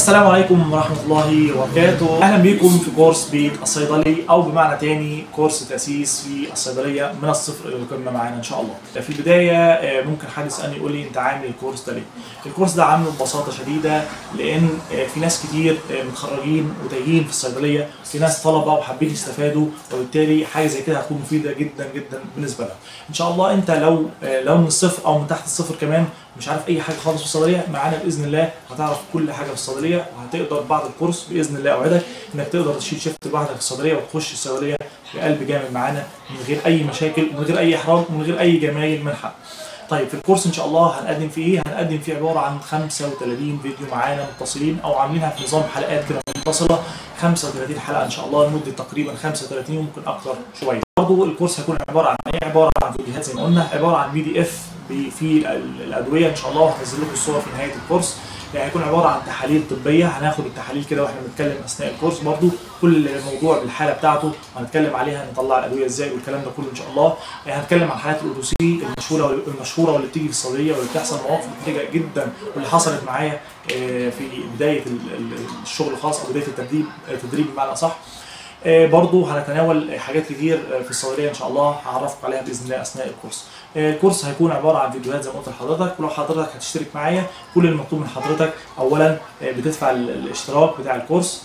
السلام عليكم ورحمة الله وبركاته. أهلا بكم في كورس بيت الصيدلي، أو بمعنى تاني كورس تأسيس في الصيدلية من الصفر إلى القمة معانا إن شاء الله. في البداية ممكن حد يسألني يقول لي أنت عامل الكورس ده ليه؟ الكورس ده عامله ببساطة شديدة لأن في ناس كتير متخرجين وتايهين في الصيدلية، في ناس طلبة وحابين يستفادوا، وبالتالي حاجة زي كده هتكون مفيدة جدا جدا بالنسبة لهم. إن شاء الله أنت لو من الصفر أو من تحت الصفر كمان مش عارف اي حاجه خالص في الصيدليه، معانا باذن الله هتعرف كل حاجه في الصيدليه، وهتقدر بعد الكورس باذن الله اوعدك انك تقدر تشيل شيفت لوحدك في الصيدليه وتخش الصيدليه بقلب جامد معانا من غير اي مشاكل، من غير اي احراج، من غير اي جمايل من حق. طيب في الكورس ان شاء الله هنقدم فيه ايه؟ هنقدم فيه عباره عن 35 فيديو معانا متصلين، او عاملينها في نظام حلقات كده متصله، 35 حلقه ان شاء الله لمده تقريبا 35 وممكن اكتر شويه. برضه الكورس هيكون عباره عن ايه؟ عباره عن فيديوهات زي ما قلنا، عباره عن PDF في الادويه ان شاء الله، وهنزل لكم الصور في نهايه الكورس. يعني هيكون عباره عن تحاليل طبيه، هناخد التحاليل كده واحنا بنتكلم اثناء الكورس، برضو كل موضوع بالحاله بتاعته وهنتكلم عليها، نطلع الادويه ازاي والكلام ده كله ان شاء الله. هنتكلم عن حالات الاودوسي المشهوره واللي بتيجي في الصيدليه واللي بتحصل مواقف محرجه جدا، واللي حصلت معايا في بدايه الشغل الخاص او بدايه التدريب بمعنى اصح. برضو هنتناول حاجات كتير في الصيدليه ان شاء الله، هعرفك عليها باذن الله اثناء الكورس. الكورس هيكون عباره عن فيديوهات زي ما قلت لحضرتك، ولو حضرتك هتشترك معايا كل المطلوب من حضرتك اولا بتدفع الاشتراك بتاع الكورس،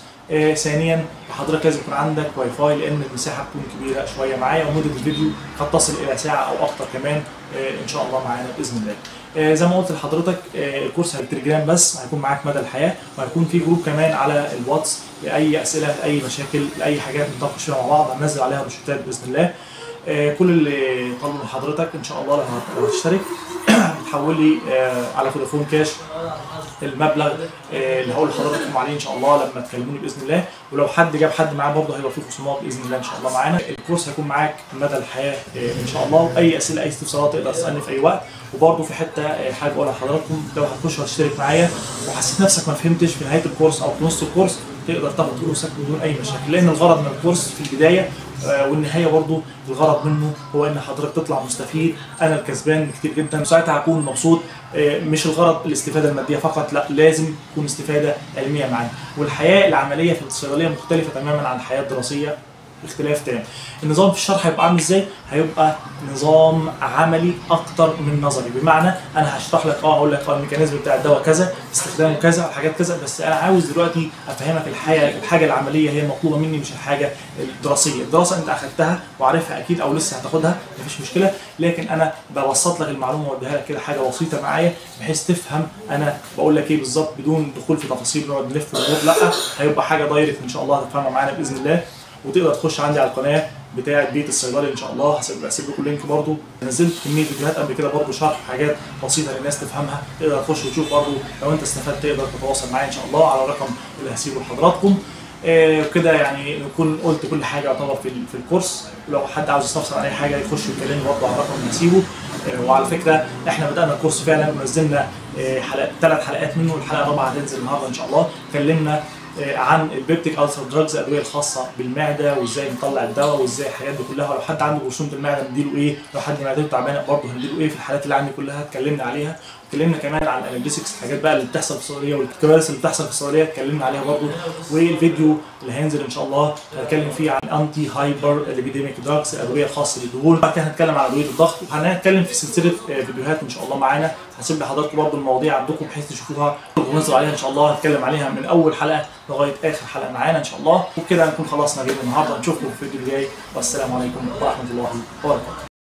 ثانيا حضرتك لازم يكون عندك واي فاي لان المساحه تكون كبيره شويه معايا، ومده الفيديو قد تصل الى ساعه او اكتر كمان ان شاء الله معانا باذن الله. زي ما قلت لحضرتك الكورس هيبقى بس هيكون معاك مدى الحياه، وهيكون في جروب كمان على الواتس لاي اسئله، لاي مشاكل، لاي حاجات نتناقش فيها مع بعض، هننزل عليها روشتات باذن الله. كل اللي طلبه من حضرتك ان شاء الله لو هتشترك تحول لي على فودافون كاش المبلغ اللي هقول لحضراتكم عليه ان شاء الله لما تكلموني باذن الله، ولو حد جاب حد معاه برضه هيبقى فيه خصومات باذن الله ان شاء الله معانا. الكورس هيكون معاك مدى الحياه ان شاء الله، واي اسئله اي استفسارات تقدر تسالني في اي وقت. وبرضه في حته حاجه اقولها لحضراتكم، لو هتخش وتشترك معايا وحسيت نفسك ما فهمتش في نهايه الكورس او في نص الكورس، تقدر تاخد فلوسك بدون اي مشاكل، لان الغرض من الكورس في البدايه والنهايه برضه الغرض منه هو ان حضرتك تطلع مستفيد، انا الكسبان كتير جدا، وساعتها هكون مبسوط. مش الغرض الاستفاده الماديه فقط، لا، لازم تكون استفاده علميه معانا. والحياه العمليه في الصيدليه مختلفه تماما عن الحياه الدراسيه، اختلاف تام. النظام في الشرح هيبقى عامل ازاي؟ هيبقى نظام عملي اكتر من نظري، بمعنى انا هشرح لك هقول لك الميكانيزم بتاع الدواء كذا، استخدامه كذا، حاجات كذا، بس انا عاوز دلوقتي افهمك الحاجه العمليه هي المطلوبه مني، مش الحاجه الدراسيه. الدراسه انت اخذتها وعارفها اكيد او لسه هتاخدها، مفيش مشكله، لكن انا ببسط لك المعلومه واديها لك كده حاجه بسيطه معايا بحيث تفهم انا بقول لك ايه بالظبط، بدون دخول في تفاصيل نقعد نلف وندور، لا، هيبقى حاجه دايركت ان شاء الله هتفهمها معانا باذن الله. وتقدر تخش عندي على القناه بتاعه بيت الصيدلي ان شاء الله، هسيب لكم اللينك برضو. نزلت كميه فيديوهات قبل كده برضو شرح حاجات بسيطه للناس تفهمها، تقدر تخش وتشوف برضو. لو انت استفدت تقدر تتواصل معايا ان شاء الله على الرقم اللي هسيبه لحضراتكم. كده يعني نكون قلت كل حاجه يعتبر في الكورس. ولو حد عاوز يستفسر عن اي حاجه يخش يكلمني برضو على الرقم اللي هسيبه. وعلى فكره احنا بدانا الكورس فعلا ونزلنا 3 حلقات منه، الحلقه الرابعه هتنزل النهارده ان شاء الله. اتكلمنا عن البيبتيك ألسر دراجز، الادويه الخاصه بالمعده، وازاي نطلع الدواء، وازاي الحاجات دي كلها. ولو حد عنده جرثومه المعده نديله ايه، لو حد معدته تعبانه برضه هنديله ايه. في الحالات اللي عندي كلها اتكلمنا عليها. اتكلمنا كمان عن الاناليسكس، الحاجات بقى اللي بتحصل في الصيدليه والكوارث اللي بتحصل في الصيدليه اتكلمنا عليها برضه. والفيديو اللي هينزل ان شاء الله هنتكلم فيه عن انتي هايبر ليبيديميك دراجز، الادويه الخاصه بالدهون. بعد كده هنتكلم عن ادويه الضغط، وهنتكلم في سلسله فيديوهات ان شاء الله معانا. هسيب لحضراتكم برضه المواضيع عندكم بحيث تشوفوها وننزل عليها ان شاء الله. هنتكلم عليها من اول حلقه لغايه اخر حلقه معانا ان شاء الله. وبكده هنكون خلصنا فيديو النهارده، نشوفكم في الفيديو الجاي، والسلام عليكم ورحمه الله وبركاته.